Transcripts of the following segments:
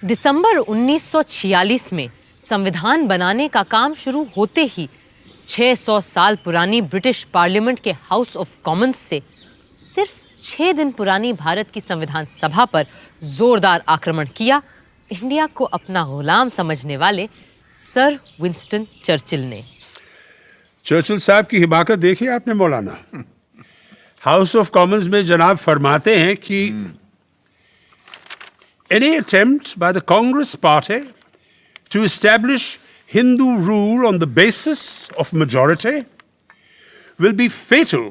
दिसंबर 1946 में संविधान बनाने का काम शुरू होते ही 600 साल पुरानी ब्रिटिश पार्लियामेंट के हाउस ऑफ कॉमन्स से सिर्फ 6 दिन पुरानी भारत की संविधान सभा पर जोरदार आक्रमण किया इंडिया को अपना गुलाम समझने वाले सर विंस्टन चर्चिल ने। चर्चिल साहब की हिमाकत देखी आपने मौलाना। हाउस ऑफ कॉमन्स में जनाब फरमाते हैं कि any attempt by the Congress Party to establish Hindu rule on the basis of majority will be fatal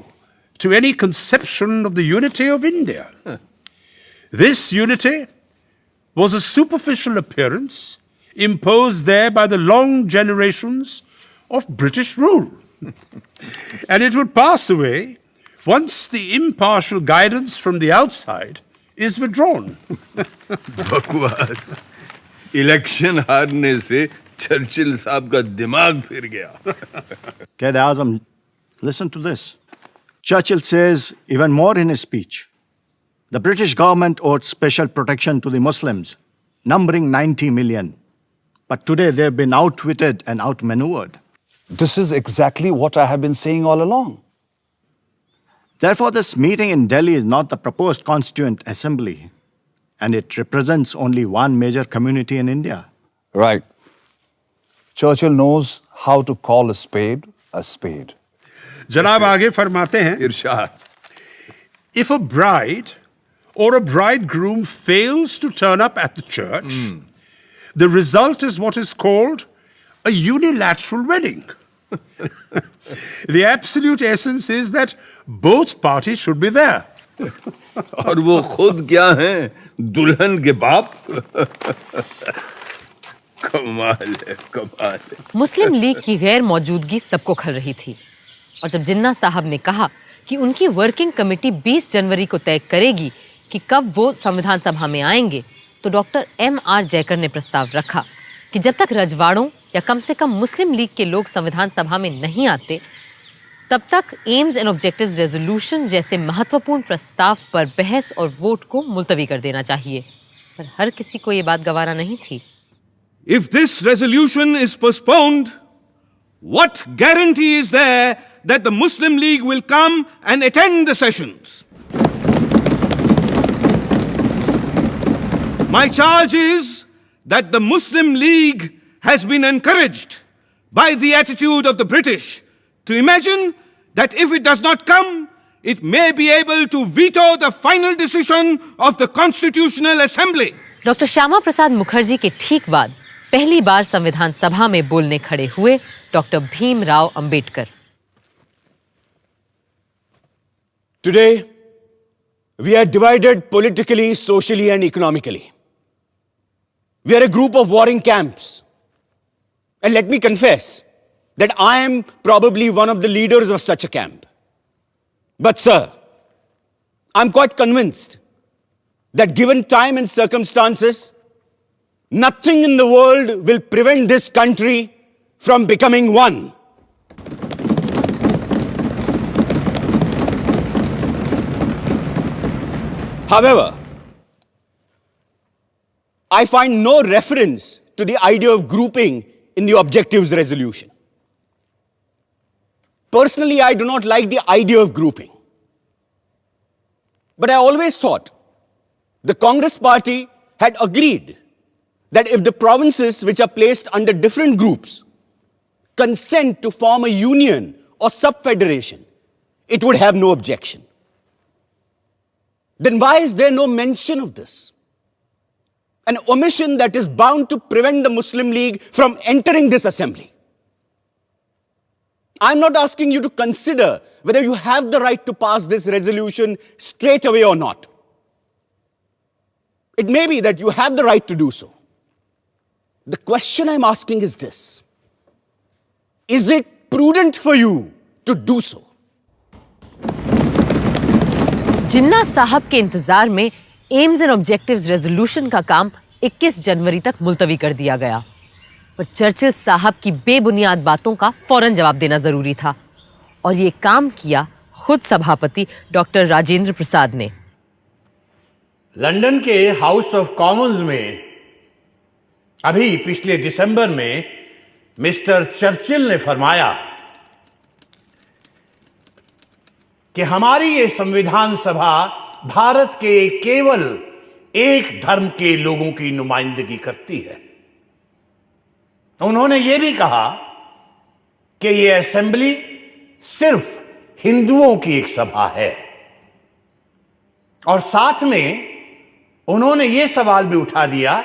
to any conception of the unity of India. This unity was a superficial appearance imposed there by the long generations of British rule. And it would pass away once the impartial guidance from the outside is withdrawn. बकवास। Election हारने से Churchill साहब का दिमाग फिर गया। Quaid-e-Azam, listen to this. Churchill says even more in his speech. The British government owed special protection to the Muslims, numbering 90 million. But today they've been outwitted and outmaneuvered. This is exactly what I have been saying all along. Therefore, this meeting in Delhi is not the proposed Constituent Assembly, and it represents only one major community in India. Right. Churchill knows how to call a spade a spade. जनाब आगे फरमाते हैं, इरशाद। If a bride or a bridegroom fails to turn up at the church, the result is what is called a unilateral wedding. The absolute essence is that both parties should be there. और वो खुद क्या हैं? दुल्हन के बाप। कमाल है, कमाल है। मुस्लिम लीग की गैर मौजूदगी सबको खल रही थी और जब जिन्ना साहब ने कहा कि उनकी वर्किंग कमेटी 20 जनवरी को तय करेगी कि कब वो संविधान सभा में आएंगे, तो डॉक्टर M.R. जयकर ने प्रस्ताव रखा कि जब तक रजवाड़ों या कम से कम मुस्लिम लीग के लोग संविधान सभा में नहीं आते, तब तक एम्स एंड ऑब्जेक्टिव्स रेजोल्यूशन जैसे महत्वपूर्ण प्रस्ताव पर बहस और वोट को मुलतवी कर देना चाहिए। पर हर किसी को ये बात गवारा नहीं थी। If this resolution is postponed, what guarantee is there that the Muslim League will come and attend the sessions? My charge is that the Muslim League has been encouraged by the attitude of the British to imagine that if it does not come, it may be able to veto the final decision of the Constitutional Assembly. Doctor Shyama Prasad Mukherjee के ठीक बाद पहली बार संविधान सभा में बोलने खड़े हुए doctor Bhimrao Ambedkar. Today, we are divided politically, socially, and economically. We are a group of warring camps. And let me confess that I am probably one of the leaders of such a camp. But sir, I'm quite convinced that given time and circumstances, nothing in the world will prevent this country from becoming one. However, I find no reference to the idea of grouping in the objectives resolution. Personally, I do not like the idea of grouping. But I always thought the Congress Party had agreed that if the provinces which are placed under different groups consent to form a union or sub-federation, it would have no objection. Then why is there no mention of this? An omission that is bound to prevent the Muslim League from entering this assembly. I'm not asking you to consider whether you have the right to pass this resolution straight away or not. It may be that you have the right to do so. The question I'm asking is this: is it prudent for you to do so? जिन्ना साहब के इंतजार में AIIMS and objectives resolution का काम 21 जनवरी तक मुलतवी कर दिया गया, पर चर्चिल साहब की बेबुनियाद बातों का फौरन जवाब देना जरूरी था और ये काम किया खुद सभापति डॉक्टर राजेंद्र प्रसाद ने। लंदन के हाउस ऑफ कॉमन्स में अभी पिछले दिसंबर में मिस्टर चर्चिल ने फरमाया कि हमारी ये संविधान सभा भारत के केवल एक धर्म के लोगों की नुमाइंदगी करती है। उन्होंने ये भी कहा कि ये असेंबली सिर्फ हिंदुओं की एक सभा है, और साथ में उन्होंने ये सवाल भी उठा दिया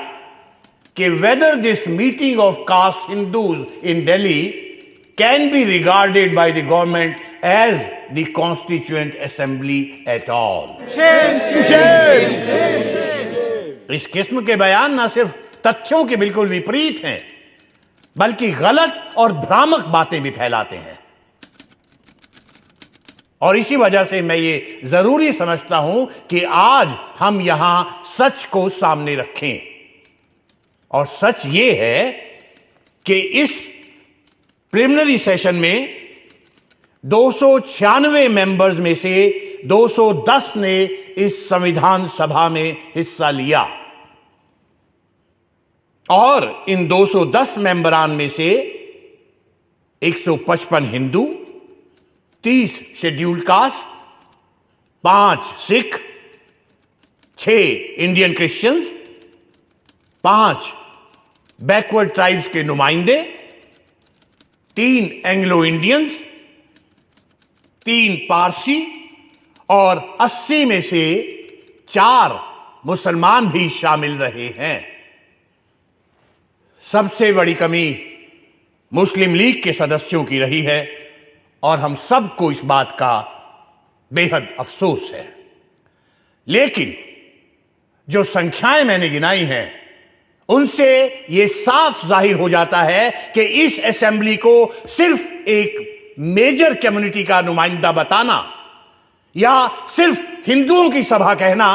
कि whether this meeting of caste Hindus in Delhi can be regarded by the government as the constituent assembly at all. इस किस्म के बयान न सिर्फ तथ्यों के बिल्कुल विपरीत हैं, बल्कि गलत और भ्रामक बातें भी फैलाते हैं। और इसी वजह से मैं ये जरूरी समझता हूं कि आज हम यहां सच को सामने रखें। और सच ये है कि इस प्रिलिमिनरी सेशन में 296 मेंबर्स में से 210 ने इस संविधान सभा में हिस्सा लिया, और इन 210 मेंबरान में से 155 Hindu, 30 scheduled caste, 5 Sikh, 6 Indian Christians, 5 backward tribes के नुमाइंदे, 3 एंग्लो इंडियंस, 3 पारसी, और 80 में से 4 मुसलमान भी शामिल रहे हैं। सबसे बड़ी कमी मुस्लिम लीग के सदस्यों की रही है, और हम सबको इस बात का बेहद अफसोस है। लेकिन जो संख्याएं मैंने गिनाई हैं, उनसे यह साफ जाहिर हो जाता है कि इस असेंबली को सिर्फ एक मेजर कम्युनिटी का नुमाइंदा बताना या सिर्फ हिंदुओं की सभा कहना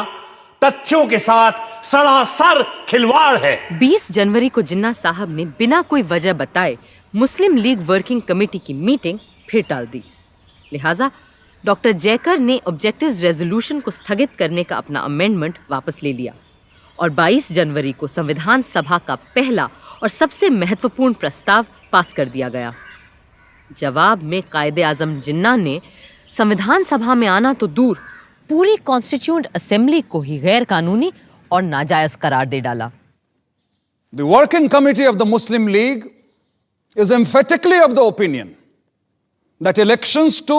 तथ्यों के साथ सरासर खिलवाड़ है। 20 जनवरी को जिन्ना साहब ने बिना कोई वजह बताए मुस्लिम लीग वर्किंग कमेटी की मीटिंग फिर टाल दी। लिहाजा डॉक्टर जयकर ने ऑब्जेक्टिव्स रेजोल्यूशन को स्थगित करने का अपना अमेंडमेंट वापस ले लिया, और 22 जनवरी को संविधान सभा का पहला और सबसे महत्वपूर्ण प्रस्ताव पास कर दिया गया। जवाब में कायदे आजम जिन्ना ने संविधान सभा में आना तो दूर, पूरी कॉन्स्टिट्यूएंट असेंबली को ही गैर कानूनी और नाजायज करार दे डाला। The working committee of the Muslim League is emphatically of the opinion that elections to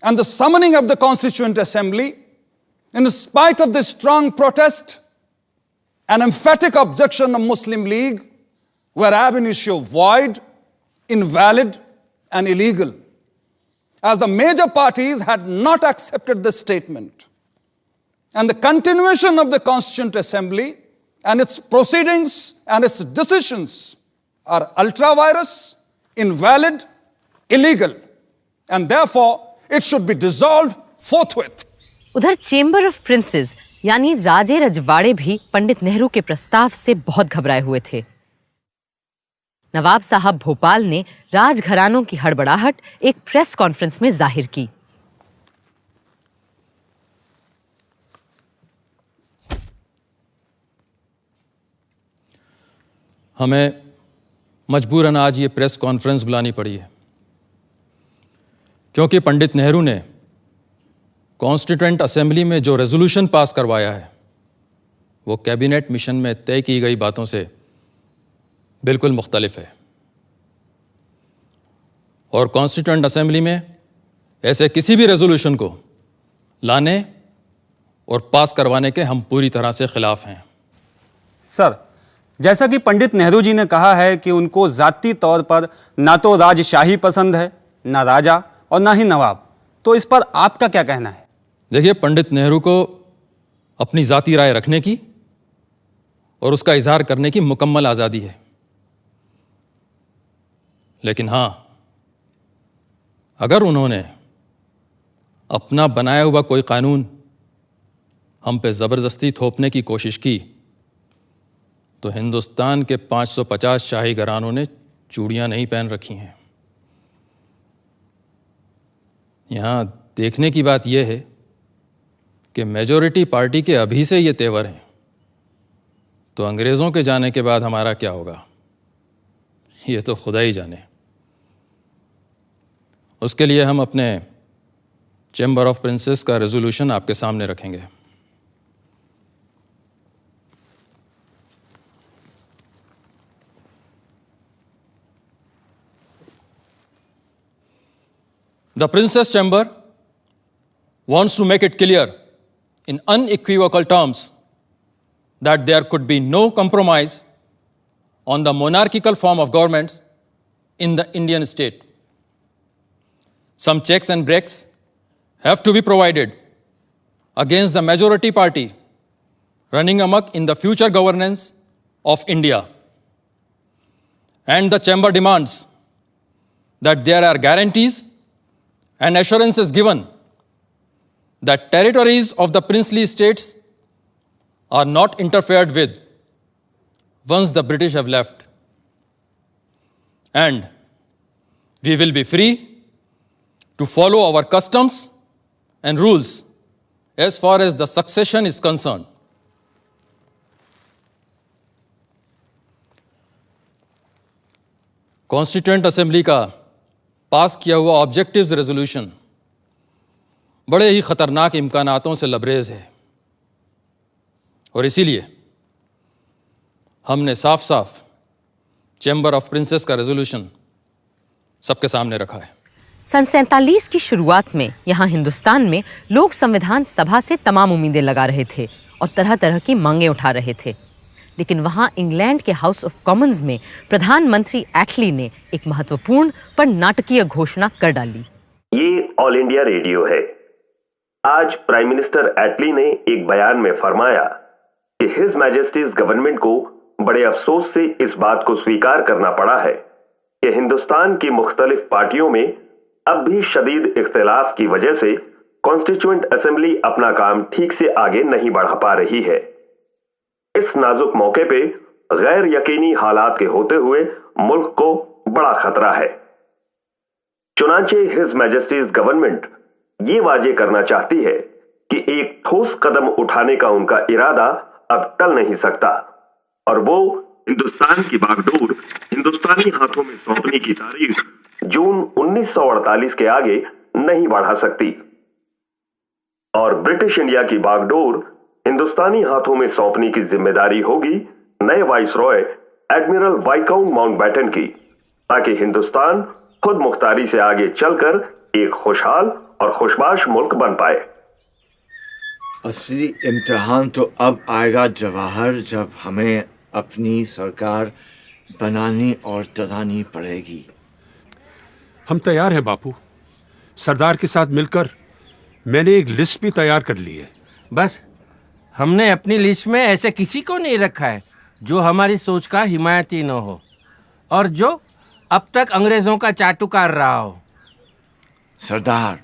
and the summoning of the Constituent Assembly, in spite of the strong protest and emphatic objection of Muslim League, were ab initio void, invalid, and illegal, as the major parties had not accepted the statement. And the continuation of the Constituent Assembly and its proceedings and its decisions are ultra-virus, invalid, illegal, and therefore it should be dissolved forthwith. उधर chamber of princess यानी राजे रजवाड़े भी पंडित नेहरू के प्रस्ताव से बहुत घबराए हुए थे। नवाब साहब भोपाल ने राजघरानों की हड़बड़ाहट एक प्रेस कॉन्फ्रेंस में जाहिर की। हमें मजबूरन आज ये प्रेस कॉन्फ्रेंस बुलानी पड़ी है, क्योंकि पंडित नेहरू ने कॉन्स्टिट्यूएंट असेंबली में जो रेजोल्यूशन पास करवाया है वो कैबिनेट मिशन में तय की गई बातों से बिल्कुल मुख्तलिफ है, और कॉन्स्टिट्यूएंट असेंबली में ऐसे किसी भी रेजोल्यूशन को लाने और पास करवाने के हम पूरी तरह से खिलाफ हैं। सर, जैसा कि पंडित नेहरू जी ने कहा है कि उनको जाती तौर पर ना तो राजशाही पसंद है, ना राजा और ना ही नवाब, तो इस पर आपका क्या कहना है? देखिए, पंडित नेहरू को अपनी जाती राय रखने की और उसका इजहार करने की मुकम्मल आज़ादी है, लेकिन हां, अगर उन्होंने अपना बनाया हुआ कोई कानून हम पे ज़बरदस्ती थोपने की कोशिश की तो हिंदुस्तान के 550 शाही घरानों ने चूड़ियां नहीं पहन रखी हैं। यहां देखने की बात यह है कि मेजॉरिटी पार्टी के अभी से ये तेवर हैं तो अंग्रेज़ों के जाने के बाद हमारा क्या होगा ये तो खुदा ही जाने। उसके लिए हम अपने चैम्बर ऑफ प्रिंसेस का रेजोल्यूशन आपके सामने रखेंगे। The Princess Chamber wants to make it clear in unequivocal terms that there could be no compromise on the monarchical form of government in the Indian state. Some checks and breaks have to be provided against the majority party running amok in the future governance of India. And the chamber demands that there are guarantees and assurances given that territories of the princely states are not interfered with once the British have left. And we will be free to follow our customs and rules as far as the succession is concerned. Constituent assembly का पास किया हुआ objectives resolution बड़े ही खतरनाक इम्कानातों से लबरेज है और इसीलिए हमने साफ साफ चैम्बर ऑफ प्रिंसेस का रेजोल्यूशन सबके सामने रखा है। सन 47 की शुरुआत में यहाँ हिंदुस्तान में लोग संविधान सभा से तमाम उम्मीदें लगा रहे थे और तरह तरह की मांगें उठा रहे थे, लेकिन वहाँ इंग्लैंड के हाउस ऑफ कॉमन्स में प्रधानमंत्री एटली ने एक महत्वपूर्ण पर नाटकीय घोषणा कर डाली। ये ऑल इंडिया रेडियो है। आज प्राइम मिनिस्टर एटली ने एक बयान में फरमाया कि हिज मैजेस्टीज गवर्नमेंट को बड़े अफसोस से इस बात को स्वीकार करना पड़ा है कि हिंदुस्तान की मुख्तलिफ पार्टियों में अब भी शदीद इख्तिलाफ की वजह से कॉन्स्टिट्यूएंट असेंबली अपना काम ठीक से आगे नहीं बढ़ा पा रही है। इस नाजुक मौके पे गैर यकीनी हालात के होते हुए मुल्क को बड़ा खतरा है। चुनांचे हिज मैजेस्टीज गवर्नमेंट ये वाजे करना चाहती है कि एक ठोस कदम उठाने का उनका इरादा अब टल नहीं सकता और वो हिंदुस्तान की बागडोर हिंदुस्तानी हाथों में सौंपने की तारीख जून 1948 के आगे नहीं बढ़ा सकती और ब्रिटिश इंडिया की बागडोर हिंदुस्तानी हाथों में सौंपने की जिम्मेदारी होगी नए वाइसरॉय एडमिरल वाइकाउंट माउंटबेटन की, ताकि हिंदुस्तान खुद मुख्तारी से आगे चलकर एक खुशहाल और खुशबाश मुल्क बन पाए। असली इम्तिहान तो अब आएगा जवाहर, जब हमें अपनी सरकार बनानी और चलानी पड़ेगी। हम तैयार हैं बापू। सरदार के साथ मिलकर मैंने एक लिस्ट भी तैयार कर ली है। बस हमने अपनी लिस्ट में ऐसे किसी को नहीं रखा है जो हमारी सोच का हिमायती न हो और जो अब तक अंग्रेजों का चाटुकार रहा हो। सरदार,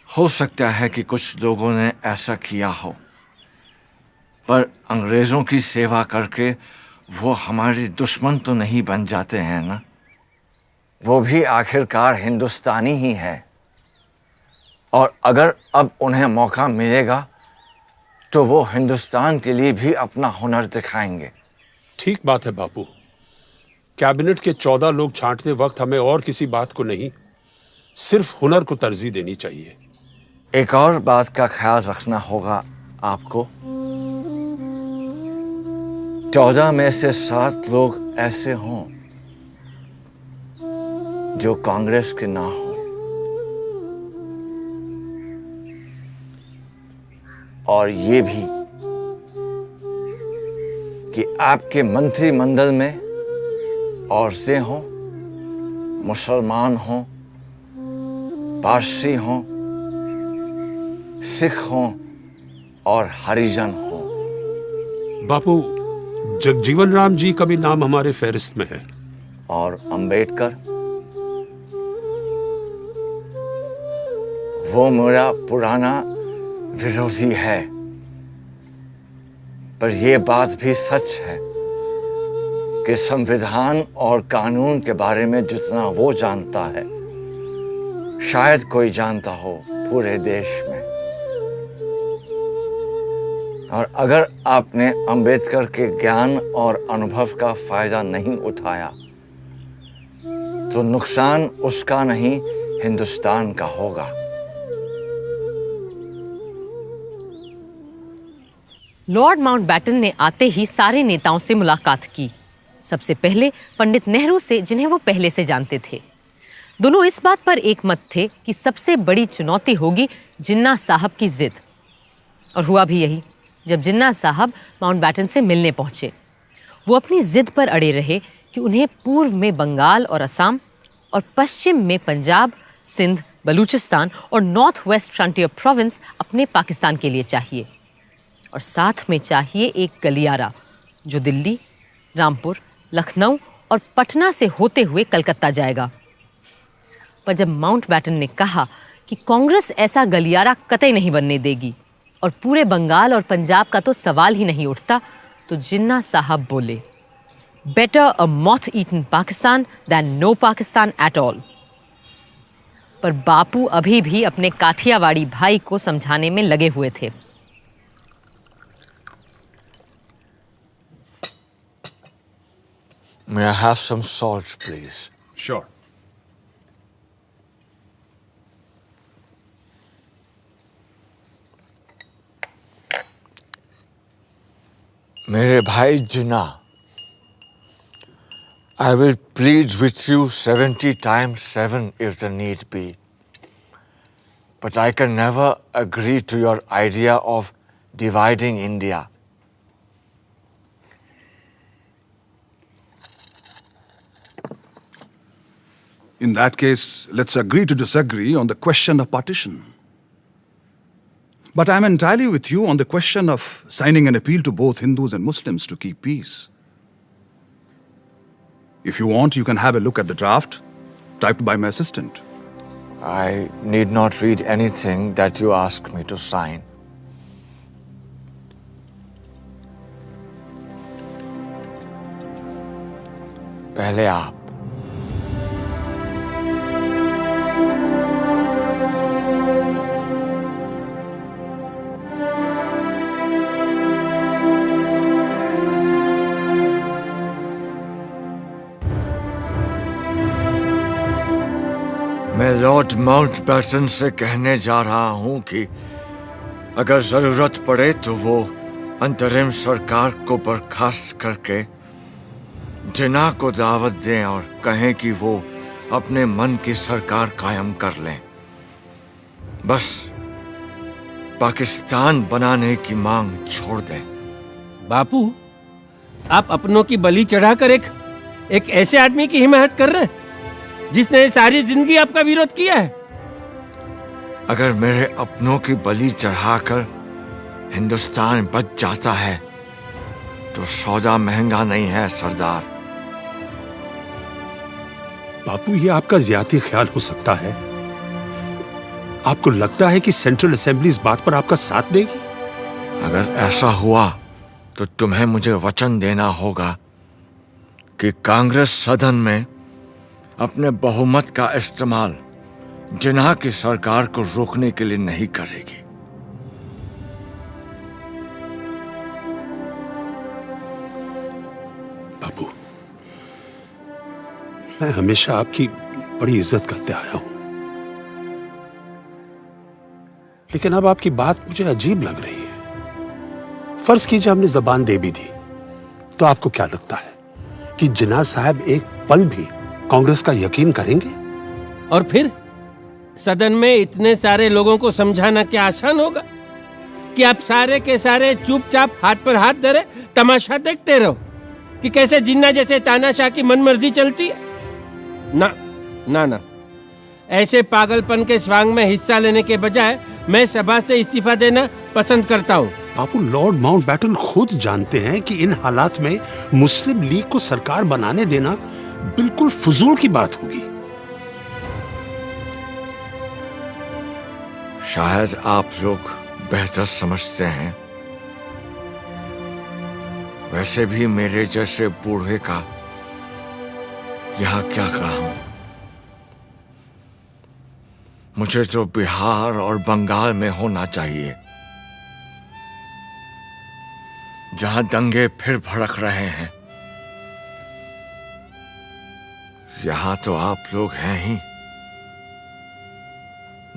हो सकता है कि कुछ लोगों ने ऐसा किया हो, पर अंग्रेजों की सेवा करके वो हमारे दुश्मन तो नहीं बन जाते हैं ना। वो भी आखिरकार हिंदुस्तानी ही है और अगर अब उन्हें मौका मिलेगा तो वो हिंदुस्तान के लिए भी अपना हुनर दिखाएंगे। ठीक बात है बापू। कैबिनेट के 14 लोग छांटते वक्त हमें और किसी बात को नहीं, सिर्फ हुनर को तरजीह देनी चाहिए। एक और बात का ख्याल रखना होगा आपको। 14 में से 7 लोग ऐसे हों जो कांग्रेस के ना हो और ये भी कि आपके मंत्रिमंडल में औरतें हों, मुसलमान हों, पारसी हों, सिख हों और हरिजन हों। बापू, जगजीवन राम जी का भी नाम हमारे फहरिस्त में है। और अंबेडकर, वो मेरा पुराना विरोधी है, पर यह बात भी सच है कि संविधान और कानून के बारे में जितना वो जानता है शायद कोई जानता हो पूरे देश में। और अगर आपने अंबेडकर के ज्ञान और अनुभव का फायदा नहीं उठाया तो नुकसान उसका नहीं हिंदुस्तान का होगा। लॉर्ड माउंटबैटन ने आते ही सारे नेताओं से मुलाकात की। सबसे पहले पंडित नेहरू से, जिन्हें वो पहले से जानते थे। दोनों इस बात पर एक मत थे कि सबसे बड़ी चुनौती होगी जिन्ना साहब की जिद। और हुआ भी यही। जब जिन्ना साहब माउंटबैटन से मिलने पहुंचे, वो अपनी जिद पर अड़े रहे कि उन्हें पूर्व में बंगाल और असम और पश्चिम में पंजाब, सिंध, बलूचिस्तान और नॉर्थ वेस्ट फ्रंटियर प्रोविंस अपने पाकिस्तान के लिए चाहिए। और साथ में चाहिए एक गलियारा जो दिल्ली, रामपुर, लखनऊ और पटना से होते हुए कलकत्ता जाएगा। पर जब माउंटबैटन ने कहा कि कांग्रेस ऐसा गलियारा कतई नहीं बनने देगी और पूरे बंगाल और पंजाब का तो सवाल ही नहीं उठता, तो जिन्ना साहब बोले, better a moth eaten Pakistan than no Pakistan at all. पर बापू अभी भी अपने काठियावाड़ी भाई को समझाने में लगे हुए थे। May I have some salt, please? Sure. मेरे भाई जिन्ना, I will plead with you 70 times 7 if the need be. But I can never agree to your idea of dividing India. In that case, let's agree to disagree on the question of partition. But I'm entirely with you on the question of signing an appeal to both Hindus and Muslims to keep peace. If you want, you can have a look at the draft typed by my assistant. I need not read anything that you ask me to sign. पहले आप। मैं Lord Mountbatten से कहने जा रहा हूं कि अगर जरूरत पड़े तो वो अंतरिम सरकार को बर्खास्त करके जिन्ना को दावत दें और कहें कि वो अपने मन की सरकार कायम कर लें। बस पाकिस्तान बनाने की मांग छोड़ दें। बापू, आप अपनों की बलि चढ़ाकर एक ऐसे आदमी की हिमायत कर रहे हैं जिसने सारी जिंदगी आपका विरोध किया है। अगर मेरे अपनों की बलि चढ़ाकर हिंदुस्तान बच जाता है तो सौदा महंगा नहीं है सरदार। बापू, ये आपका ज्यादा ख्याल हो सकता है। आपको लगता है कि सेंट्रल असेंबली इस बात पर आपका साथ देगी? अगर ऐसा हुआ तो तुम्हें मुझे वचन देना होगा कि कांग्रेस सदन में अपने बहुमत का इस्तेमाल जिन्ना की सरकार को रोकने के लिए नहीं करेगी। बापू, मैं हमेशा आपकी बड़ी इज्जत करते आया हूं, लेकिन अब आपकी बात मुझे अजीब लग रही है। फर्ज कीजिए हमने जबान दे भी दी, तो आपको क्या लगता है कि जिन्ना साहब एक पल भी कांग्रेस का यकीन करेंगे? और फिर सदन में इतने सारे लोगों को समझाना क्या आसान होगा कि आप सारे के सारे चुपचाप हाथ पर हाथ धरे तमाशा देखते रहो कि कैसे जिन्ना जैसे तानाशाह की मनमर्जी चलती है? ना ना ना, ऐसे पागलपन के स्वांग में हिस्सा लेने के बजाय मैं सभा से इस्तीफा देना पसंद करता हूँ। बापू, लॉर्ड माउंटबैटन खुद जानते हैं कि इन हालात में मुस्लिम लीग को सरकार बनाने देना बिल्कुल फजूल की बात होगी। शायद आप लोग बेहतर समझते हैं। वैसे भी मेरे जैसे बूढ़े का यहाँ क्या काम? मुझे तो बिहार और बंगाल में होना चाहिए। जहां दंगे फिर भड़क रहे हैं, यहां तो आप लोग हैं ही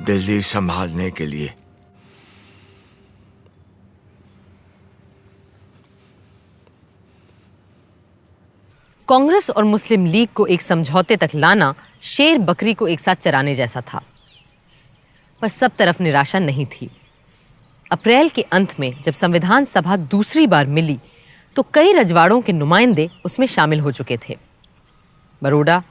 दिल्ली संभालने के लिए। कांग्रेस और मुस्लिम लीग को एक समझौते तक लाना शेर बकरी को एक साथ चराने जैसा था, पर सब तरफ निराशा नहीं थी। अप्रैल के अंत में जब संविधान सभा दूसरी बार मिली तो कई रजवाड़ों के नुमाइंदे उसमें शामिल हो चुके थे। बरोडा,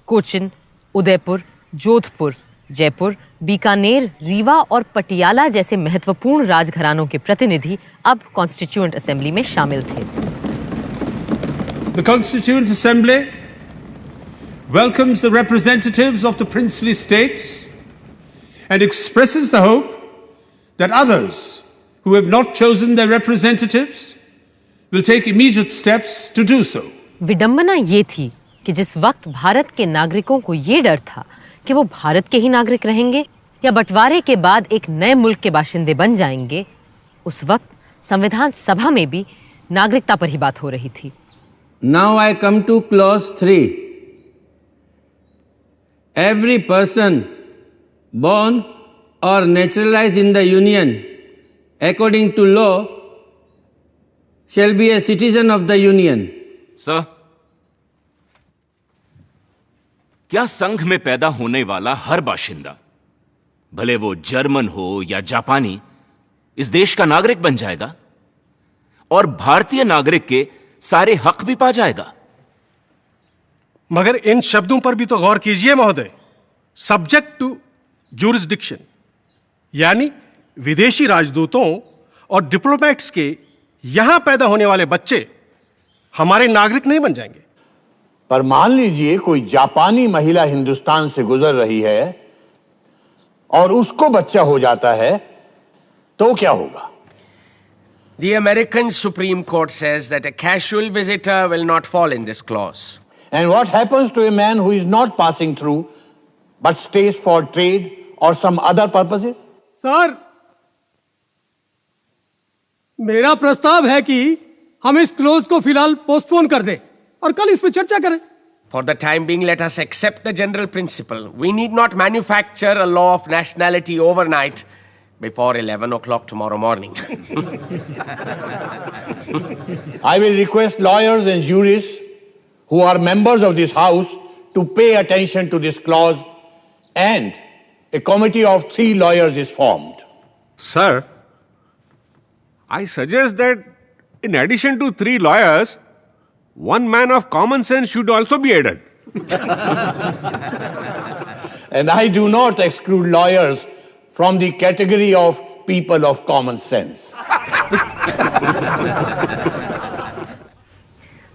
कोचिन, उदयपुर, जोधपुर, जयपुर, बीकानेर, रीवा और पटियाला जैसे महत्वपूर्ण राजघरानों के प्रतिनिधि अब कॉन्स्टिट्यूएंट असेंबली में शामिल थे। The Constituent Assembly welcomes the representatives of the princely states and expresses the hope that others who have not chosen their representatives will take immediate steps to do so. विडंबना ये थी कि जिस वक्त भारत के नागरिकों को ये डर था कि वो भारत के ही नागरिक रहेंगे या बंटवारे के बाद एक नए मुल्क के बाशिंदे बन जाएंगे, उस वक्त संविधान सभा में भी नागरिकता पर ही बात हो रही थी। Now I come to clause 3. Every person born or naturalized in the Union according to law shall be a citizen of the Union. Sir, क्या संघ में पैदा होने वाला हर बाशिंदा, भले वो जर्मन हो या जापानी, इस देश का नागरिक बन जाएगा और भारतीय नागरिक के सारे हक भी पा जाएगा? मगर इन शब्दों पर भी तो गौर कीजिए महोदय। सब्जेक्ट टू ज्यूरिसडिक्शन, यानी विदेशी राजदूतों और डिप्लोमेट्स के यहां पैदा होने वाले बच्चे हमारे नागरिक नहीं बन जाएंगे। पर मान लीजिए कोई जापानी महिला हिंदुस्तान से गुजर रही है और उसको बच्चा हो जाता है, तो क्या होगा? The American Supreme Court says that a casual visitor will not fall in this clause. And what happens to a man who is not passing through but stays for trade or some other purposes? Sir, मेरा प्रस्ताव है कि हम इस close को फिलहाल postpone कर दें और कल इस पर चर्चा करें। For the time being, let us accept the general principle. We need not manufacture a law of nationality overnight before 11 o'clock tomorrow morning. I will request lawyers and jurists who are members of this house to pay attention to this clause, and a committee of 3 lawyers is formed. Sir, I suggest that in addition to 3 lawyers, 1 man of common sense should also be added. And I do not exclude lawyers from the category of people of common sense.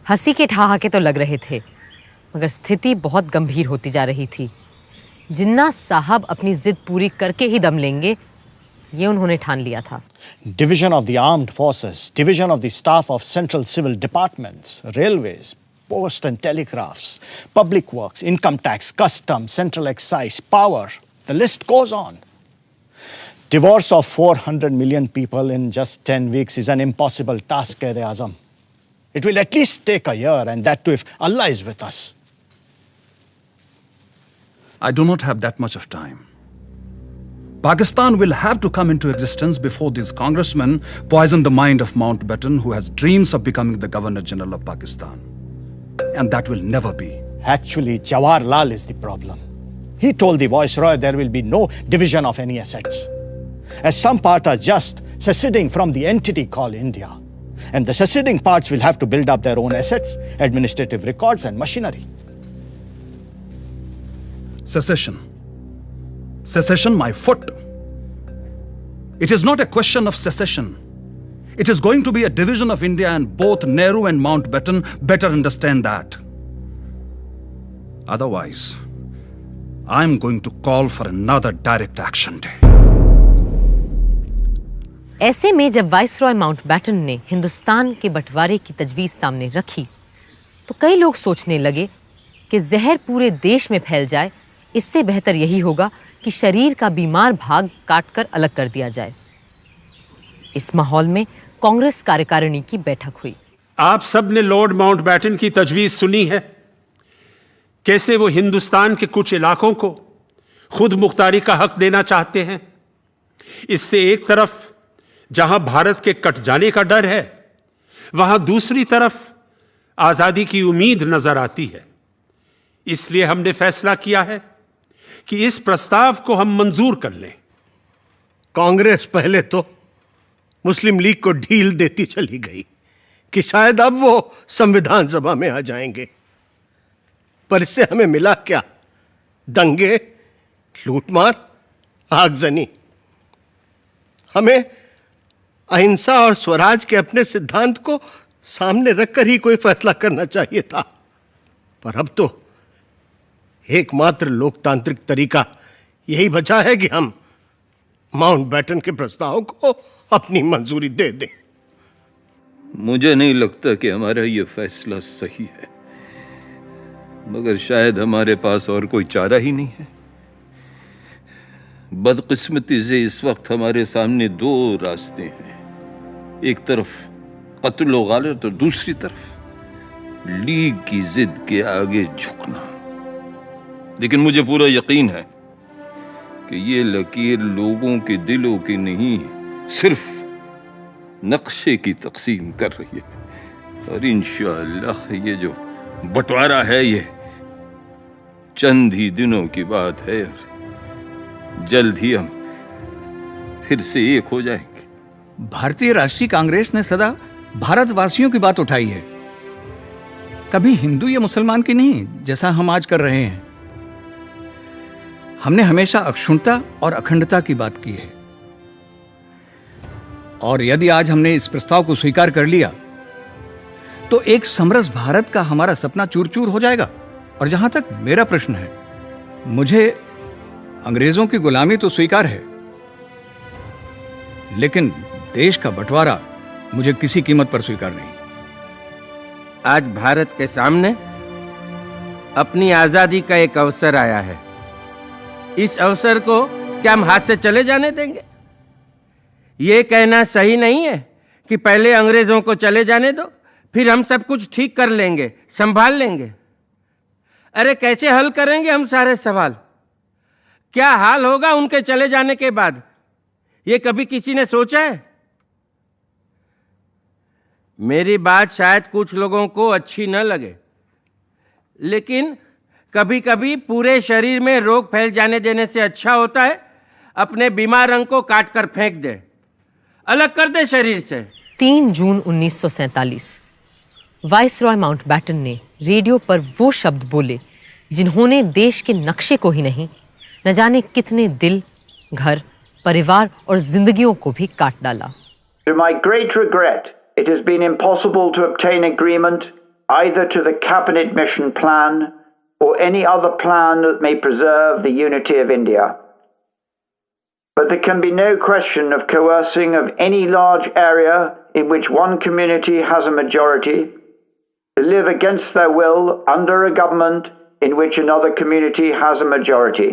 हंसी के ठहाके तो लग रहे थे, मगर स्थिति बहुत गंभीर होती जा रही थी। जिन्ना साहब अपनी जिद पूरी करके ही दम लेंगे, ये उन्होंने ठान लिया था। Division of the armed forces, division of the staff of central civil departments, railways, post and telegraphs, public works, income tax, customs, central excise, power. The list goes on. Divorce of 400 million people in just 10 weeks is an impossible task, Quaid-e-Azam. It will at least take a year, and that too if Allah is with us. I do not have that much of time. Pakistan will have to come into existence before these congressmen poison the mind of Mountbatten, who has dreams of becoming the Governor General of Pakistan. And that will never be. Actually, Jawaharlal is the problem. He told the Viceroy there will be no division of any assets, as some parts are just seceding from the entity called India. And the seceding parts will have to build up their own assets, administrative records, and machinery. Secession. Secession, my foot. It is not a question of secession. It is going to be a division of India, and both Nehru and Mountbatten better understand that. Otherwise, I'm going to call for another direct action day. ऐसे में जब viceroy Mountbatten ने हिंदुस्तान के बंटवारे की तजवीज़ सामने रखी, तो कई लोग सोचने लगे कि जहर पूरे देश में फैल जाए, इससे बेहतर यही होगा कि शरीर का बीमार भाग काटकर अलग कर दिया जाए। इस माहौल में कांग्रेस कार्यकारिणी की बैठक हुई। आप सब ने लॉर्ड माउंटबैटन की तजवीज सुनी है, कैसे वो हिंदुस्तान के कुछ इलाकों को खुद मुख्तारी का हक देना चाहते हैं। इससे एक तरफ जहां भारत के कट जाने का डर है, वहां दूसरी तरफ आजादी की उम्मीद नजर आती है। इसलिए हमने फैसला किया है कि इस प्रस्ताव को हम मंजूर कर लें। कांग्रेस पहले तो मुस्लिम लीग को ढील देती चली गई कि शायद अब वो संविधान सभा में आ जाएंगे, पर इससे हमें मिला क्या? दंगे, लूटमार, आगजनी। हमें अहिंसा और स्वराज के अपने सिद्धांत को सामने रखकर ही कोई फैसला करना चाहिए था, पर अब तो एकमात्र लोकतांत्रिक तरीका यही बचा है कि हम माउंटबैटन के प्रस्ताव को अपनी मंजूरी दे दें। मुझे नहीं लगता कि हमारा ये फैसला सही है, मगर शायद हमारे पास और कोई चारा ही नहीं है। बदकिस्मती से इस वक्त हमारे सामने दो रास्ते हैं, एक तरफ कत्ल व गालत और दूसरी तरफ लीग की जिद के आगे झुकना। लेकिन मुझे पूरा यकीन है कि ये लकीर लोगों के दिलों की नहीं, सिर्फ नक्शे की तकसीम कर रही है। और इंशाअल्लाह ये जो बंटवारा है ये चंद ही दिनों की बात है और जल्द ही हम फिर से एक हो जाएंगे। भारतीय राष्ट्रीय कांग्रेस ने सदा भारतवासियों की बात उठाई है, कभी हिंदू या मुसलमान की नहीं, जैसा हम आज कर रहे हैं। हमने हमेशा अक्षुण्णता और अखंडता की बात की है, और यदि आज हमने इस प्रस्ताव को स्वीकार कर लिया तो एक समरस भारत का हमारा सपना चूर चूर हो जाएगा। और जहां तक मेरा प्रश्न है, मुझे अंग्रेजों की गुलामी तो स्वीकार है, लेकिन देश का बंटवारा मुझे किसी कीमत पर स्वीकार नहीं। आज भारत के सामने अपनी आजादी का एक अवसर आया है। इस अवसर को क्या हम हाथ से चले जाने देंगे? ये कहना सही नहीं है कि पहले अंग्रेजों को चले जाने दो, फिर हम सब कुछ ठीक कर लेंगे, संभाल लेंगे। अरे कैसे हल करेंगे हम सारे सवाल? क्या हाल होगा उनके चले जाने के बाद? ये कभी किसी ने सोचा है? मेरी बात शायद कुछ लोगों को अच्छी न लगे, लेकिन कभी कभी पूरे शरीर में रोग फैल जाने देने से अच्छा होता है अपने बीमार अंग को काट कर फेंक दे, अलग कर दे शरीर से। 3 जून 1947 वाइसरॉय माउंटबैटन ने रेडियो पर वो शब्द बोले जिन्होंने देश के नक्शे को ही नहीं, न जाने कितने दिल, घर, परिवार और जिंदगियों को भी काट डाला। To my great regret, it has been impossible to obtain agreement either to the cabinet mission plan or any other plan that may preserve the unity of India. But there can be no question of coercing of any large area in which one community has a majority to live against their will under a government in which another community has a majority.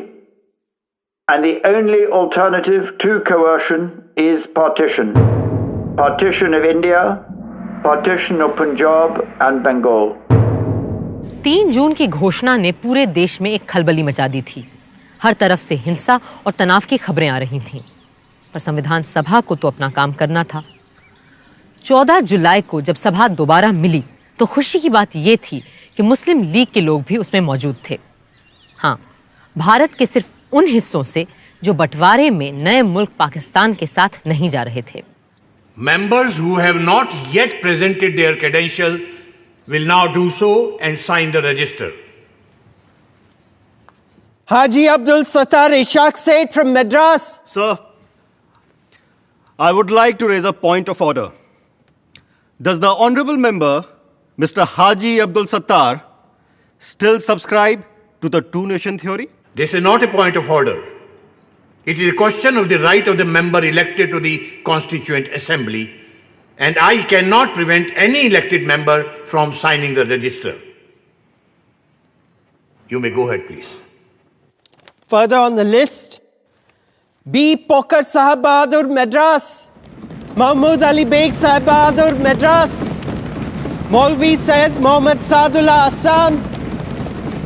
And the only alternative to coercion is partition. Partition of India, partition of Punjab and Bengal. 3 जून की घोषणा ने पूरे देश में एक खलबली मचा दी थी। हर तरफ से हिंसा और तनाव की खबरें आ रही थीं, पर संविधान सभा को तो अपना काम करना था। 14 जुलाई को जब सभा दोबारा मिली तो खुशी की बात यह थी कि मुस्लिम लीग के लोग भी उसमें मौजूद थे। हाँ, भारत के सिर्फ उन हिस्सों से जो बंटवारे में नए मुल्क पाकिस्तान के साथ नहीं जा रहे थे। Members who have not yet presented their credentials will now do so and sign the register. Haji Abdul Sattar Ishaq Said from Madras. Sir, I would like to raise a point of order. Does the honorable member, Mr. Haji Abdul Sattar, still subscribe to the two-nation theory? This is not a point of order. It is a question of the right of the member elected to the Constituent Assembly, and I cannot prevent any elected member from signing the register. You may go ahead, please. Further on the list, B. Pokar Sahab Bahadur, Madras. Mahmood Ali Beg Sahib Bahadur Madras, Maulvi Syed Mohammad Saadullah Assam,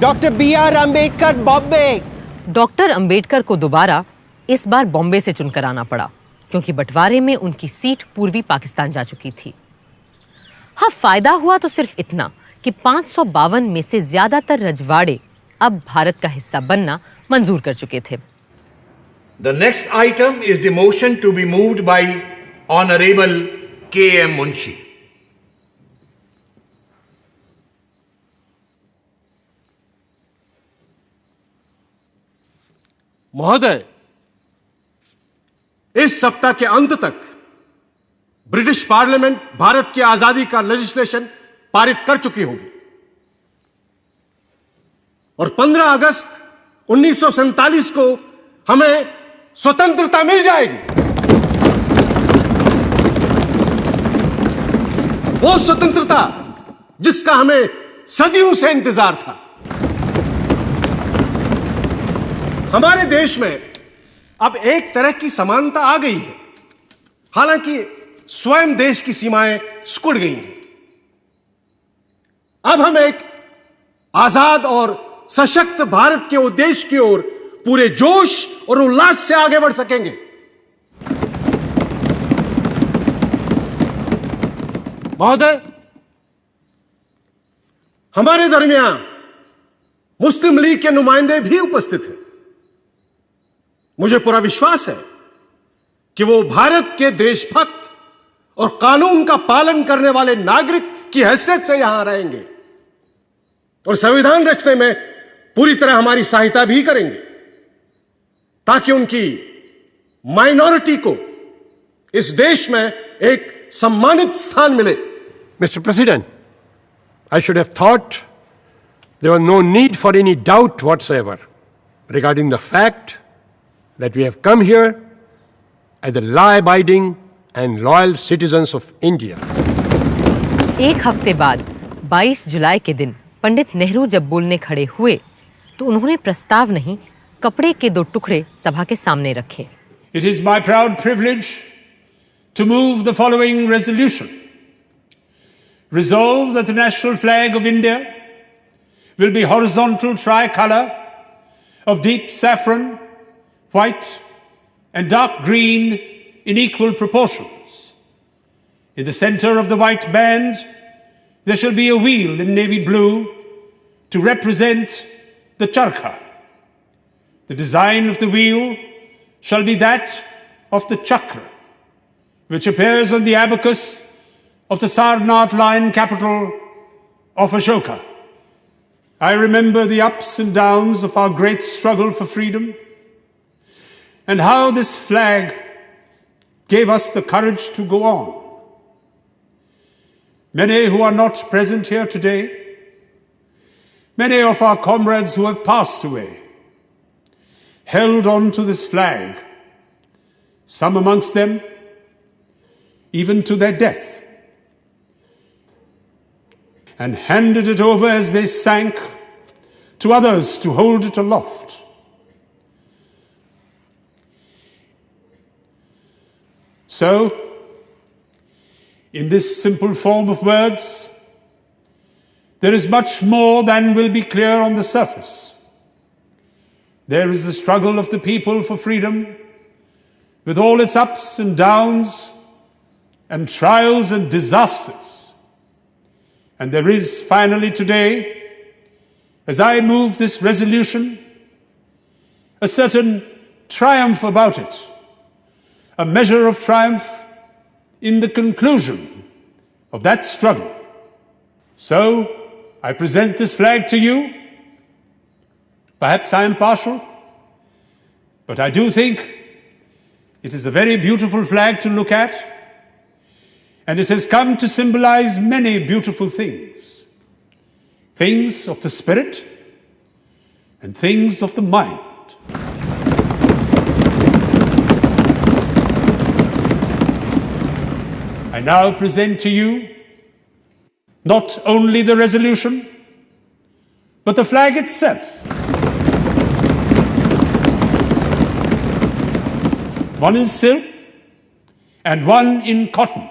Dr. B.R. Ambedkar Bombay. Doctor Ambedkar को दोबारा इस बार बॉम्बे से चुनकर आना पड़ा क्योंकि बंटवारे में उनकी सीट पूर्वी पाकिस्तान जा चुकी थी। हाँ, फायदा हुआ तो सिर्फ इतना कि 552 में से ज्यादातर रजवाड़े अब भारत का हिस्सा बनना मंजूर कर चुके थे। The next item is the motion to be moved by Honorable K.M. Munshi. महोदय, इस सप्ताह के अंत तक ब्रिटिश पार्लियामेंट भारत की आजादी का लेजिस्लेशन पारित कर चुकी होगी और 15 अगस्त 1947 को हमें स्वतंत्रता मिल जाएगी। वो स्वतंत्रता जिसका हमें सदियों से इंतजार था। हमारे देश में अब एक तरह की समानता आ गई है, हालांकि स्वयं देश की सीमाएं सिकुड़ गई हैं। अब हम एक आजाद और सशक्त भारत के उद्देश्य की ओर पूरे जोश और उल्लास से आगे बढ़ सकेंगे। महोदय, हमारे दरमियान मुस्लिम लीग के नुमाइंदे भी उपस्थित हैं। मुझे पूरा विश्वास है कि वो भारत के देशभक्त और कानून का पालन करने वाले नागरिक की हैसियत से यहां रहेंगे और संविधान रचने में पूरी तरह हमारी सहायता भी करेंगे ताकि उनकी माइनॉरिटी को इस देश में एक सम्मानित स्थान मिले। Mr. President, I should have thought there was no need for any doubt whatsoever regarding the fact that we have come here as the law-abiding and loyal citizens of India. एक हफ्ते बाद 22 जुलाई के दिन पंडित नेहरू जब बोलने खड़े हुए तो उन्होंने प्रस्ताव नहीं, कपड़े के 2 टुकड़े सभा के सामने रखे। It is my proud privilege to move the following resolution. Resolve that the national flag of India will be horizontal tricolor of deep saffron, white and dark green in equal proportions. In the center of the white band, there shall be a wheel in navy blue to represent the charkha. The design of the wheel shall be that of the chakra, which appears on the abacus of the Sarnath lion capital of Ashoka. I remember the ups and downs of our great struggle for freedom and how this flag gave us the courage to go on. Many who are not present here today, many of our comrades who have passed away, held on to this flag, some amongst them even to their death, and handed it over as they sank to others to hold it aloft. So, in this simple form of words, there is much more than will be clear on the surface. There is the struggle of the people for freedom, with all its ups and downs, and trials and disasters. And there is finally today, as I move this resolution, a certain triumph about it, a measure of triumph in the conclusion of that struggle. So, I present this flag to you. Perhaps I am partial, but I do think it is a very beautiful flag to look at, and it has come to symbolize many beautiful things. Things of the spirit and things of the mind. I now present to you not only the resolution, but the flag itself. One in silk, and one in cotton.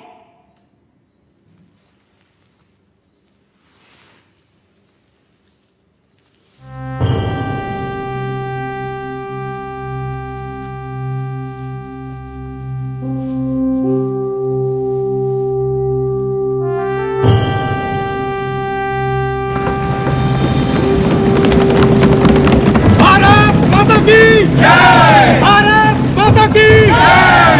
Bharat माता की जय! भारत माता की जय!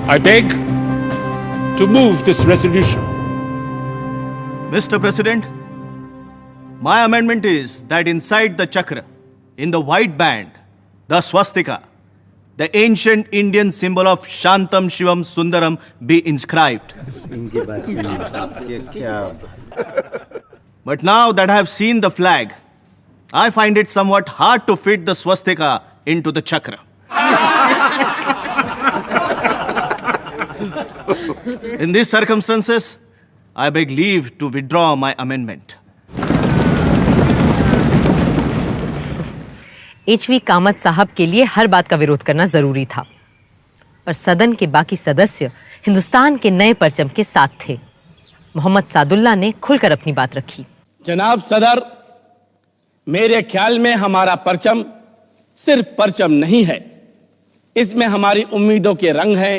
I beg to move this resolution. Mr. President, my amendment is that inside the chakra, in the white band, the swastika, the ancient Indian symbol of Shantam Shivam Sundaram, be inscribed. But now that I have seen the flag, I find it somewhat hard to fit the swastika into the chakra. In these circumstances, I beg leave to withdraw my amendment. HV Kamat साहब के लिए हर बात का विरोध करना जरूरी था, पर सदन के बाकी सदस्य हिंदुस्तान के नए परचम के साथ थे। मोहम्मद सादुल्ला ने खुलकर अपनी बात रखी। जनाब सदर, मेरे ख्याल में हमारा परचम सिर्फ परचम नहीं है, इसमें हमारी उम्मीदों के रंग हैं,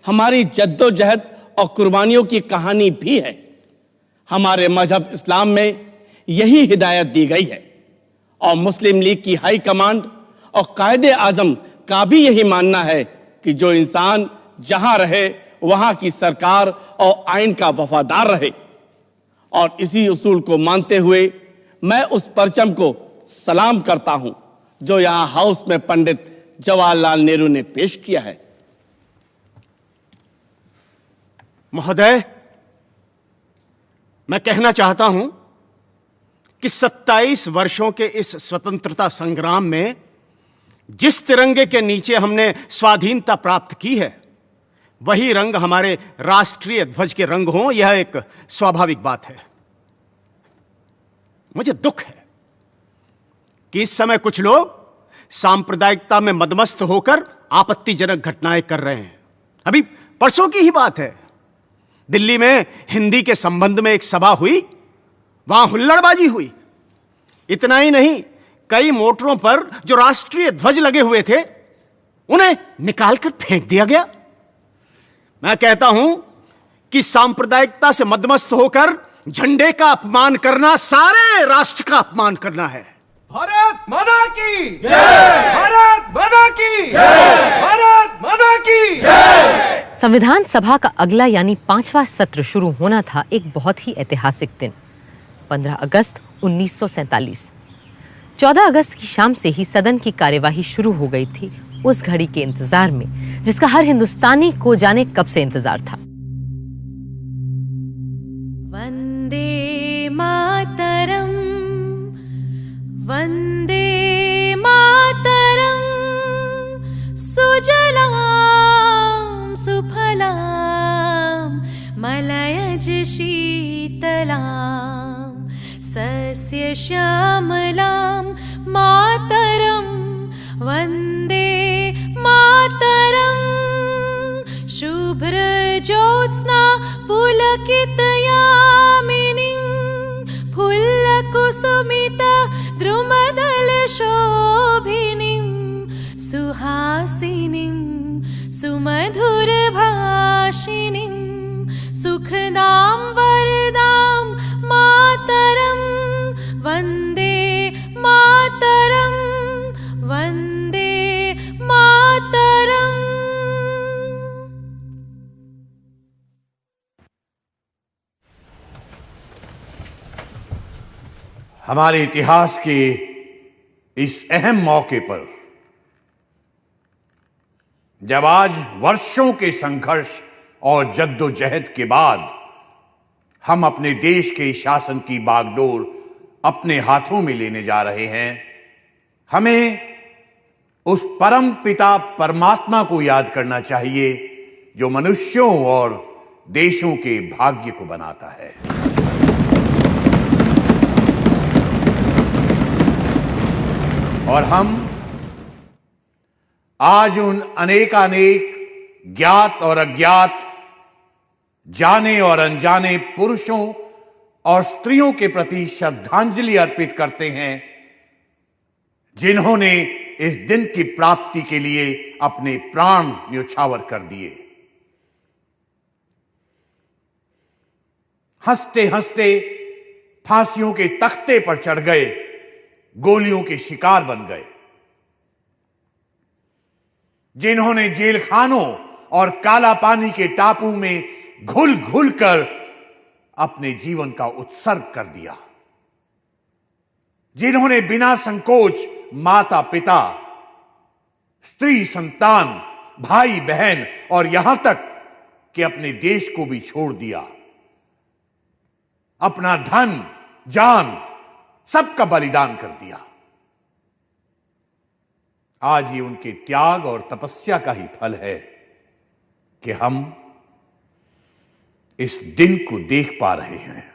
हमारी जद्दोजहद और कुर्बानियों की कहानी भी है। हमारे मजहब इस्लाम में यही हिदायत दी गई है और मुस्लिम लीग की हाई कमांड और कायदे आजम का भी यही मानना है कि जो इंसान जहां रहे वहां की सरकार और आइन का वफादार रहे। और इसी उसूल को मानते हुए मैं उस परचम को सलाम करता हूं जो यहां हाउस में पंडित जवाहरलाल नेहरू ने पेश किया है। महोदय, मैं कहना चाहता हूं कि 27 वर्षों के इस स्वतंत्रता संग्राम में जिस तिरंगे के नीचे हमने स्वाधीनता प्राप्त की है, वही रंग हमारे राष्ट्रीय ध्वज के रंग हों, यह एक स्वाभाविक बात है। मुझे दुख है कि इस समय कुछ लोग सांप्रदायिकता में मदमस्त होकर आपत्तिजनक घटनाएं कर रहे हैं। अभी परसों की ही बात है, दिल्ली में हिंदी के संबंध में एक सभा हुई, वहां हुल्लड़बाजी हुई। इतना ही नहीं, कई मोटरों पर जो राष्ट्रीय ध्वज लगे हुए थे उन्हें निकालकर फेंक दिया गया। मैं कहता हूं कि सांप्रदायिकता से मदमस्त होकर झंडे का अपमान करना सारे राष्ट्र का अपमान करना है। भारत माता की जय! भारत माता की जय! भारत माता की जय! संविधान सभा का अगला यानी 5वां सत्र शुरू होना था एक बहुत ही ऐतिहासिक दिन, 15 अगस्त 1947। 14 अगस्त की शाम से ही सदन की कार्यवाही शुरू हो गई थी, उस घड़ी के इंतजार में जिसका हर हिंदुस्तानी को जाने कब से इंतजार था। वंदे मातरम, वंदे मातरम, सुजलाम सुफलाम मलयज शीतलाम सस्य श्यामलां मातरं वन्दे मातरं शुभ्रज्योत्स्ना पुलकितयामिनीं फुल्लकुसुमित द्रुमदलशोभिनीं सुहासिनीं सुमधुरभाषिणीं सुखदां वरदां मातरं वन्दे मातरं वन्दे मातरं। हमारे इतिहास के इस अहम मौके पर जब आज वर्षों के संघर्ष और जद्दोजहद के बाद हम अपने देश के शासन की बागडोर अपने हाथों में लेने जा रहे हैं, हमें उस परम पिता परमात्मा को याद करना चाहिए जो मनुष्यों और देशों के भाग्य को बनाता है। और हम आज उन अनेकानेक ज्ञात और अज्ञात, जाने और अनजाने पुरुषों और स्त्रियों के प्रति श्रद्धांजलि अर्पित करते हैं जिन्होंने इस दिन की प्राप्ति के लिए अपने प्राण न्योछावर कर दिए। हंसते हंसते फांसियों के तख्ते पर चढ़ गए, गोलियों के शिकार बन गए। जिन्होंने जेल खानों और काला पानी के टापू में घुल घुल कर अपने जीवन का उत्सर्ग कर दिया। जिन्होंने बिना संकोच माता पिता, स्त्री संतान, भाई बहन और यहां तक कि अपने देश को भी छोड़ दिया। अपना धन, जान सबका बलिदान कर दिया। आज ये उनके त्याग और तपस्या का ही फल है कि हम इस दिन को देख पा रहे हैं।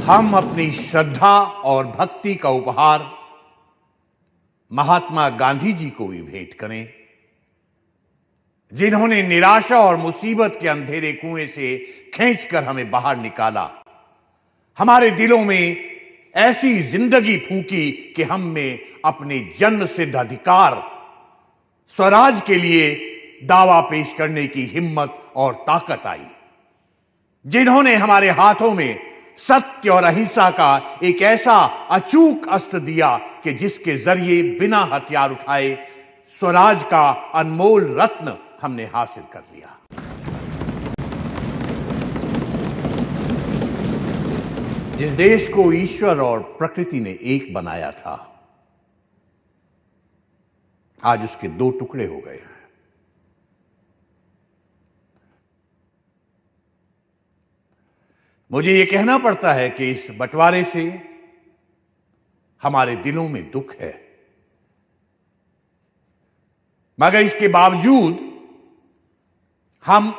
हम अपनी श्रद्धा और भक्ति का उपहार महात्मा गांधी जी को भी भेंट करें, जिन्होंने निराशा और मुसीबत के अंधेरे कुएं से खींचकर हमें बाहर निकाला। हमारे दिलों में ऐसी जिंदगी फूंकी कि हम में अपने जन्म सिद्ध अधिकार, स्वराज के लिए दावा पेश करने की हिम्मत और ताकत आई। जिन्होंने हमारे हाथों में सत्य और अहिंसा का एक ऐसा अचूक अस्त्र दिया कि जिसके जरिए बिना हथियार उठाए स्वराज का अनमोल रत्न हमने हासिल कर लिया। जिस देश को ईश्वर और प्रकृति ने एक बनाया था, आज उसके दो टुकड़े हो गए हैं। मुझे यह कहना पड़ता है कि इस बंटवारे से हमारे दिलों में दुख है, मगर इसके बावजूद हम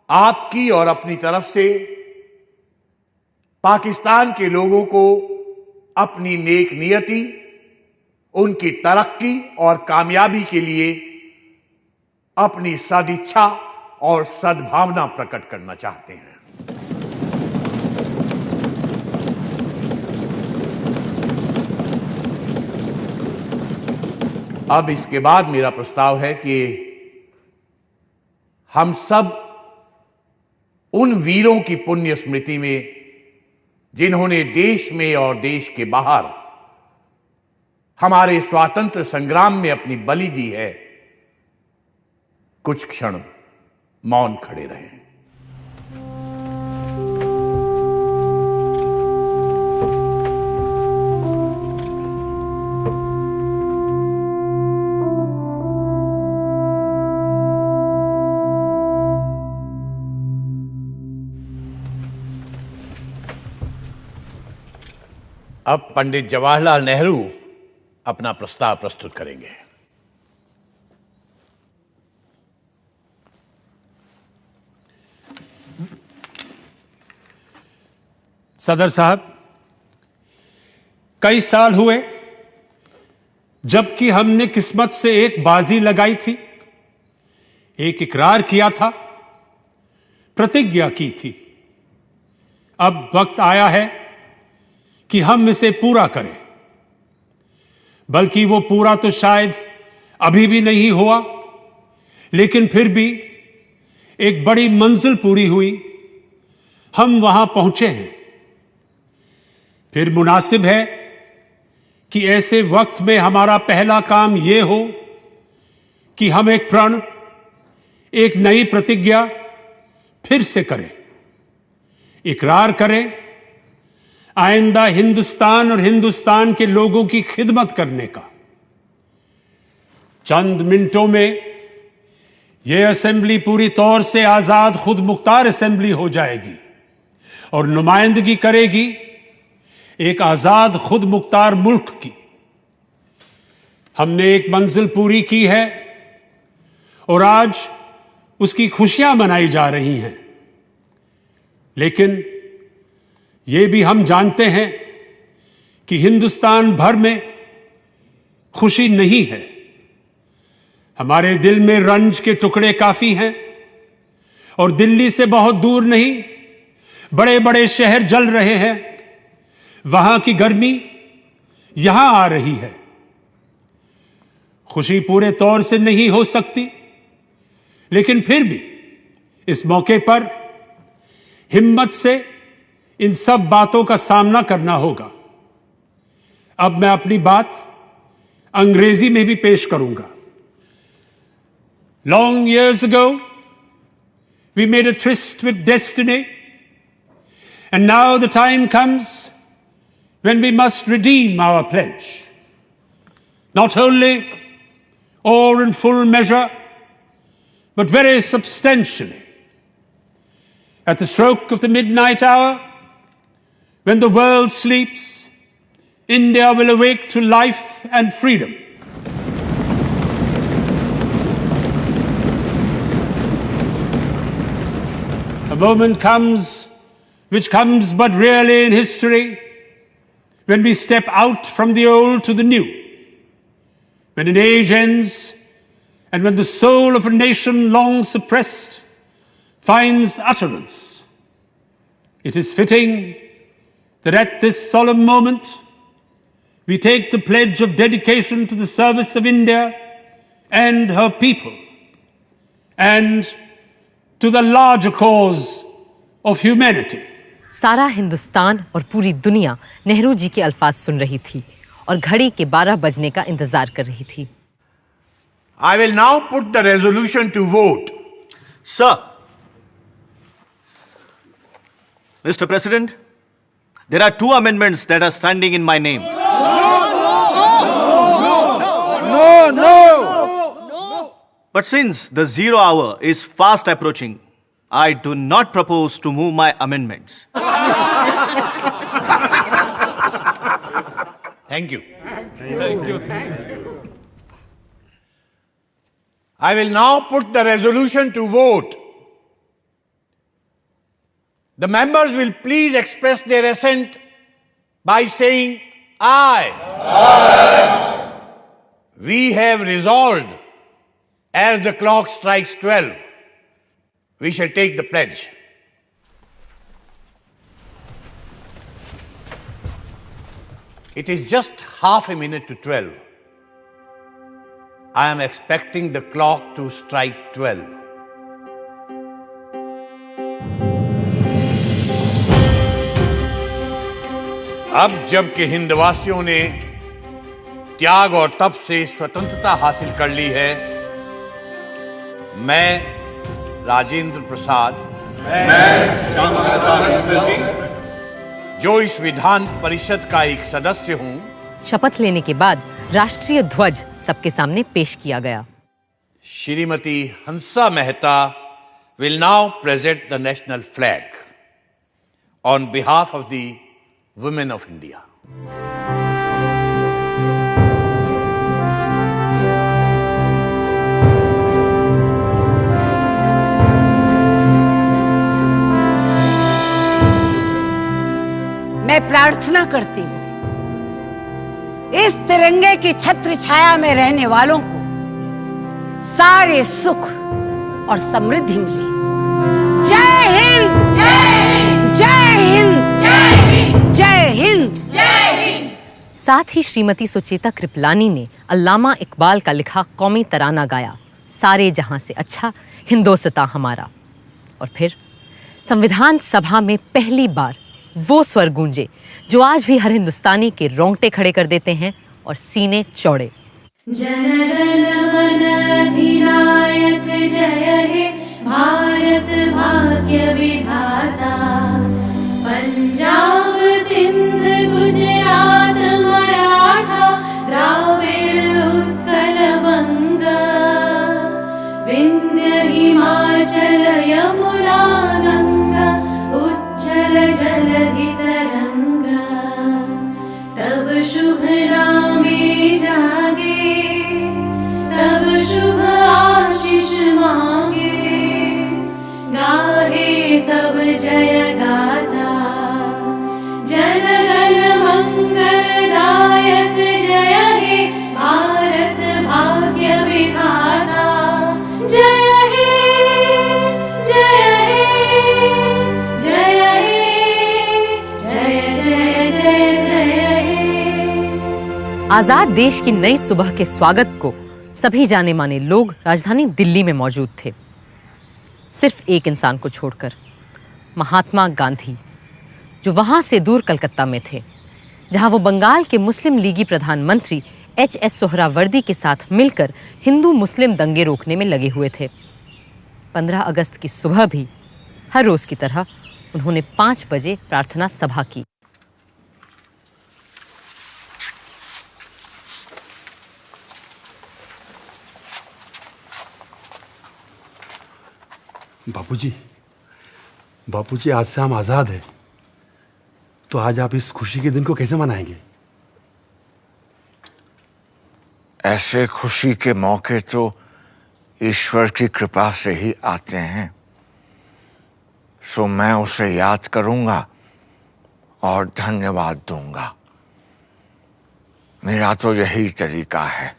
आपकी और अपनी तरफ से पाकिस्तान के लोगों को अपनी नेक नियति, उनकी तरक्की और कामयाबी के लिए अपनी सदिच्छा और सद्भावना प्रकट करना चाहते हैं। अब इसके बाद मेरा प्रस्ताव है कि हम सब उन वीरों की पुण्य स्मृति में जिन्होंने देश में और देश के बाहर हमारे स्वातंत्र संग्राम में अपनी बलि दी है, कुछ क्षण मौन खड़े रहें। अब पंडित जवाहरलाल नेहरू अपना प्रस्ताव प्रस्तुत करेंगे। सदर साहब, कई साल हुए जबकि हमने किस्मत से एक बाजी लगाई थी, एक इकरार किया था, प्रतिज्ञा की थी। अब वक्त आया है कि हम इसे पूरा करें। बल्कि वो पूरा तो शायद अभी भी नहीं हुआ, लेकिन फिर भी एक बड़ी मंजिल पूरी हुई, हम वहां पहुंचे हैं। फिर मुनासिब है कि ऐसे वक्त में हमारा पहला काम यह हो कि हम एक प्रण, एक नई प्रतिज्ञा फिर से करें, इकरार करें आइंदा हिंदुस्तान और हिंदुस्तान के लोगों की खिदमत करने का। चंद मिनटों में यह असेंबली पूरी तौर से आजाद खुद मुख्तार असेंबली हो जाएगी और नुमाइंदगी करेगी एक आजाद खुद मुख्तार मुल्क की। हमने एक मंजिल पूरी की है और आज उसकी खुशियां मनाई जा रही हैं। लेकिन ये भी हम जानते हैं कि हिंदुस्तान भर में खुशी नहीं है। हमारे दिल में रंज के टुकड़े काफी हैं और दिल्ली से बहुत दूर नहीं, बड़े बड़े शहर जल रहे हैं। वहां की गर्मी यहां आ रही है। खुशी पूरे तौर से नहीं हो सकती, लेकिन फिर भी इस मौके पर हिम्मत से इन सब बातों का सामना करना होगा। अब मैं अपनी बात अंग्रेजी में भी पेश करूंगा। Long years ago, we made a tryst with destiny, and now the time comes when we must redeem our pledge. Not only or in full measure, but very substantially. At the stroke of the midnight hour, when the world sleeps, India will awake to life and freedom. A moment comes, which comes but rarely in history, when we step out from the old to the new, when an age ends, and when the soul of a nation long suppressed finds utterance. It is fitting that at this solemn moment, we take the pledge of dedication to the service of India and her people, and to the larger cause of humanity. सारा हिंदुस्तान और पूरी दुनिया नेहरू जी के अल्फाज सुन रही थी और घड़ी के 12 बजने का इंतजार कर रही थी। I will now put the resolution to vote. Sir, Mr. President, there are 2 amendments that are standing in my name. No! But since the 0 hour is fast approaching, I do not propose to move my amendments. Thank you. Thank you. I will now put the resolution to vote. The members will please express their assent by saying aye. Aye. We have resolved, as the clock strikes 12, we shall take the pledge. It is just half a minute to 12. I am expecting the clock to strike 12. अब जबकि हिंदवासियों ने त्याग और तप से स्वतंत्रता हासिल कर ली है, मैं राजेंद्र प्रसाद, जो इस विधान परिषद का एक सदस्य हूं, शपथ लेने के बाद राष्ट्रीय ध्वज सबके सामने पेश किया गया। Shrimati Hansa Mehta will now present the national flag on behalf of the women of India. मैं प्रार्थना करती हूँ इस तिरंगे की छत्र छाया में रहने वालों को सारे सुख और समृद्धि मिले। जय हिंद, जय हिंद, जय हिंद, जय हिंद, जय हिंद, जय हिंद। साथ ही श्रीमती सुचेता कृपलानी ने अल्लामा इकबाल का लिखा कौमी तराना गाया, सारे जहां से अच्छा हिंदोस्तां हमारा। और फिर संविधान सभा में पहली बार वो स्वर गूंजे जो आज भी हर हिंदुस्तानी के रोंगटे खड़े कर देते हैं और सीने चौड़े। जनगण मन अधिनायक जय हे भारत भाग्य विधाता, पंजाब सिंध गुजरात मराठा द्राविड़ उत्कल बंगा, विंध्य हिमाचल यमुना गंगा उच्चल जलधि तरंगा। शुभना में जागे तब शुभ आशीष मांगे गाहे तब जय गाथा जन गण मंगलदायक जय हे भारत भाग्य विधाता जय हे जय हे जय हे जय जय जय जय हे। आजाद देश की नई सुबह के स्वागत को सभी जाने माने लोग राजधानी दिल्ली में मौजूद थे, सिर्फ एक इंसान को छोड़कर, महात्मा गांधी, जो वहां से दूर कलकत्ता में थे, जहां वो बंगाल के मुस्लिम लीगी प्रधानमंत्री एच.एस. सोहरावर्दी के साथ मिलकर हिंदू मुस्लिम दंगे रोकने में लगे हुए थे। 15 अगस्त की सुबह भी हर रोज की तरह उन्होंने 5 बजे प्रार्थना सभा की। बापूजी, आज से हम आजाद हैं। तो आज आप इस खुशी के दिन को कैसे मनाएंगे? ऐसे खुशी के मौके तो ईश्वर की कृपा से ही आते हैं, सो मैं उसे याद करूंगा और धन्यवाद दूंगा। मेरा तो यही तरीका है।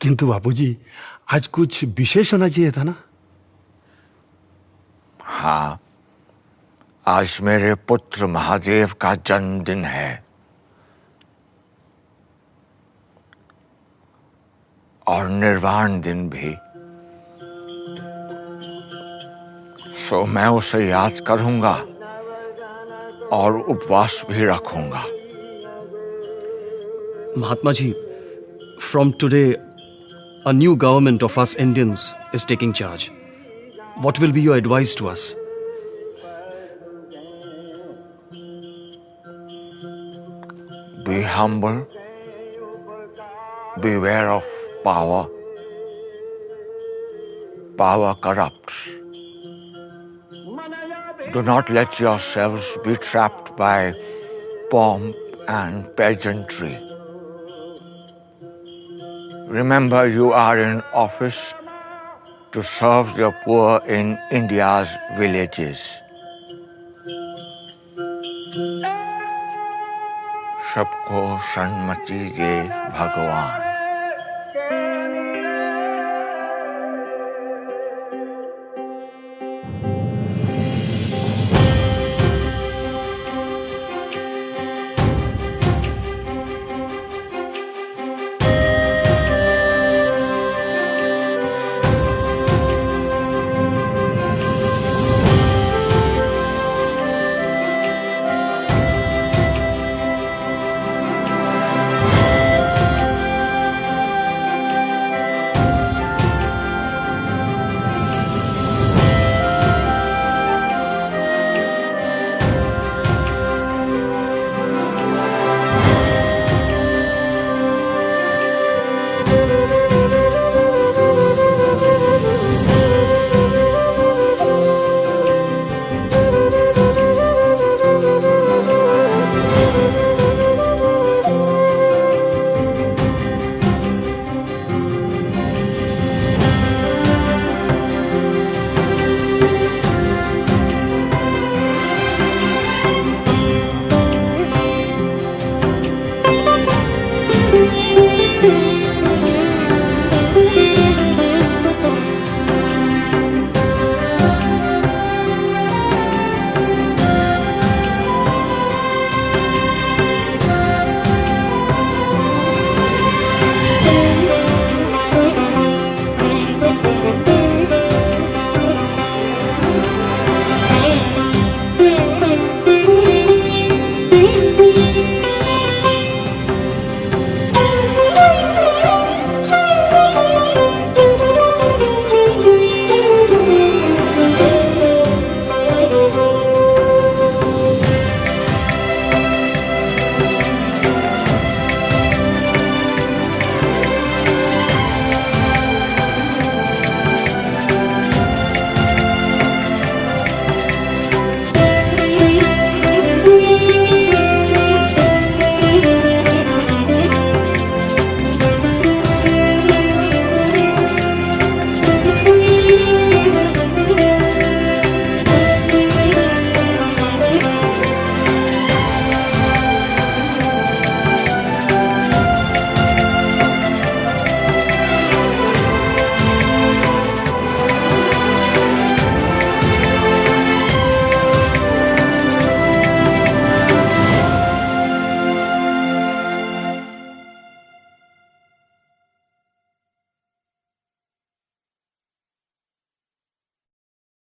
किंतु बापूजी, आज कुछ विशेष होना चाहिए था ना? हाँ, आज मेरे पुत्र महादेव का जन्मदिन है और निर्वाण दिन भी, सो मैं उसे याद करूंगा और उपवास भी रखूंगा। Mahatma ji, from today, a new government of us Indians is taking charge. What will be your advice to us? Be humble, beware of power. Power corrupts. Do not let yourselves be trapped by pomp and pageantry. Remember, you are in office to serve the poor in India's villages. सबको सन्मति दे भगवान।